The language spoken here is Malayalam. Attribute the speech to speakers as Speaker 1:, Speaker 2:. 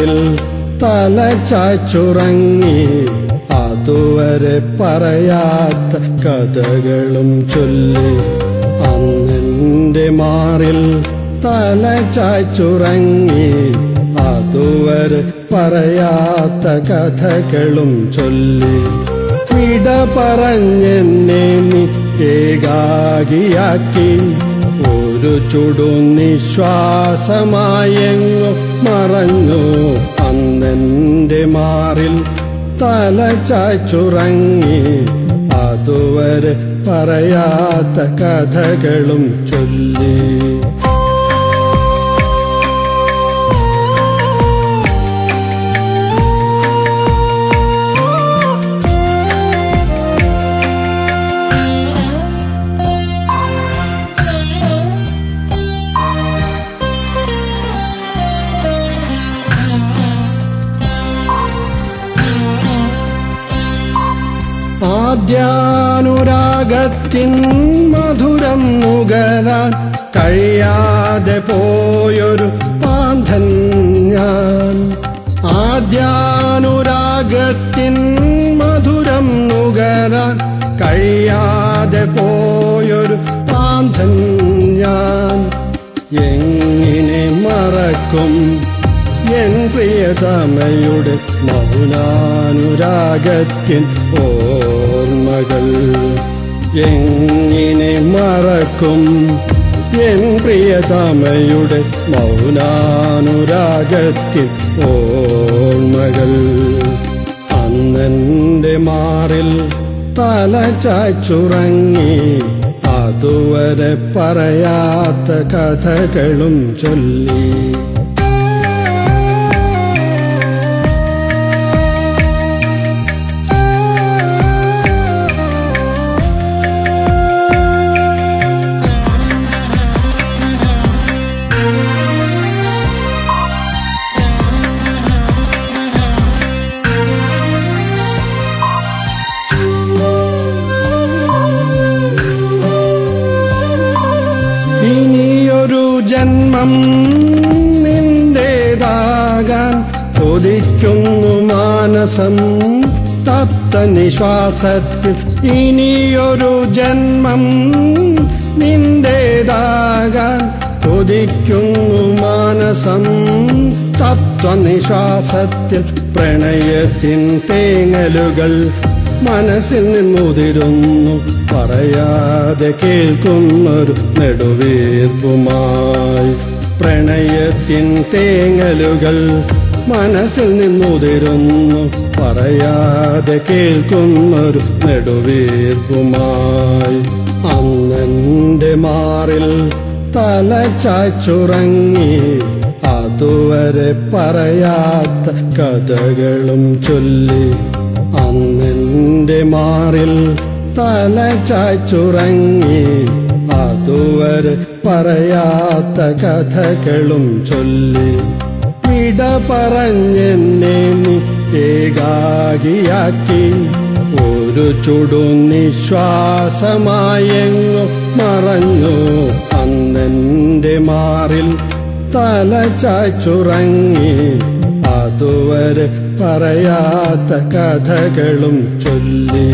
Speaker 1: മാറിൽ തല ചാച്ചുറങ്ങി അതുവരെ പറയാത്ത കഥകളും ചൊല്ലി അന്നെൻ്റെ മാറിൽ തല ചാച്ചുറങ്ങി അതുവരെ പറയാത്ത കഥകളും ചൊല്ലി വിട പറഞ്ഞെന്നെ നീ ഏകാകിയാക്കി ഒരു ചുടുനിശ്വാസമായെങ്ങോ മറഞ്ഞു അന്നെൻ്റെ മാറിൽ തല ചാച്ചുറങ്ങി അതുവരെ പറയാത്ത കഥകളും ചൊല്ലി ആദ്യാനുരാഗത്തിൻ മധുരം നുകരാൻ കഴിയാതെ പോയൊരു പാന്തൻ ഞാൻ ആദ്യാനുരാഗത്തിൻ മധുരം നുകരാൻ കഴിയാതെ പോയൊരു പാന്തൻ ഞാൻ എങ്ങനെ മറക്കും എൻ പ്രിയതമയുടെ മൗനാനുരാഗത്തിൻ ഓർമ്മകൾ എങ്ങനെ മറക്കും എൻ പ്രിയതമയുടെ മൗനാനുരാഗത്തിൻ ഓർമ്മകൾ അന്നെൻ്റെ മാറിൽ തല ചാച്ചുറങ്ങി അതുവരെ പറയാത്ത കഥകളും ചൊല്ലി ഇനിയൊരു ജന്മം നിന്റേതാകാൻ കൊതിക്കുന്നു മാനസം തപ്ത നിശ്വാസത്തിൽ ഇനിയൊരു ജന്മം നിന്റേതാകാൻ കൊതിക്കുന്നു മാനസം തത്വനിശ്വാസത്തിൽ പ്രണയത്തിൻ തേങ്ങലുകൾ മനസ്സിൽ നിന്നുതിരുന്നു പറയാതെ കേൾക്കുന്നൊരു നെടുവീർപ്പുമായി പ്രണയത്തിൻ തേങ്ങലുകൾ മനസ്സിൽ നിന്നുതിരുന്നു പറയാതെ കേൾക്കുന്നൊരു നെടുവീർപ്പുമായി അന്നെൻ്റെ മാറിൽ തല ചാച്ചുറങ്ങി അതുവരെ പറയാത്ത കഥകളും ചൊല്ലി അന്നെൻ്റെ മാറിൽ തല ചാച്ചുറങ്ങി അതുവരെ പറയാത്ത കഥകളും ചൊല്ലി വിട പറഞ്ഞെന്നെ നീ ഏകാകിയാക്കി ഒരു ചുടുനിശ്വാസമായെങ്ങോ മറഞ്ഞു അന്നെൻ്റെ മാറിൽ തല ചാച്ചുറങ്ങി അതുവരെ പറയാത്ത കഥകളും ചൊല്ലി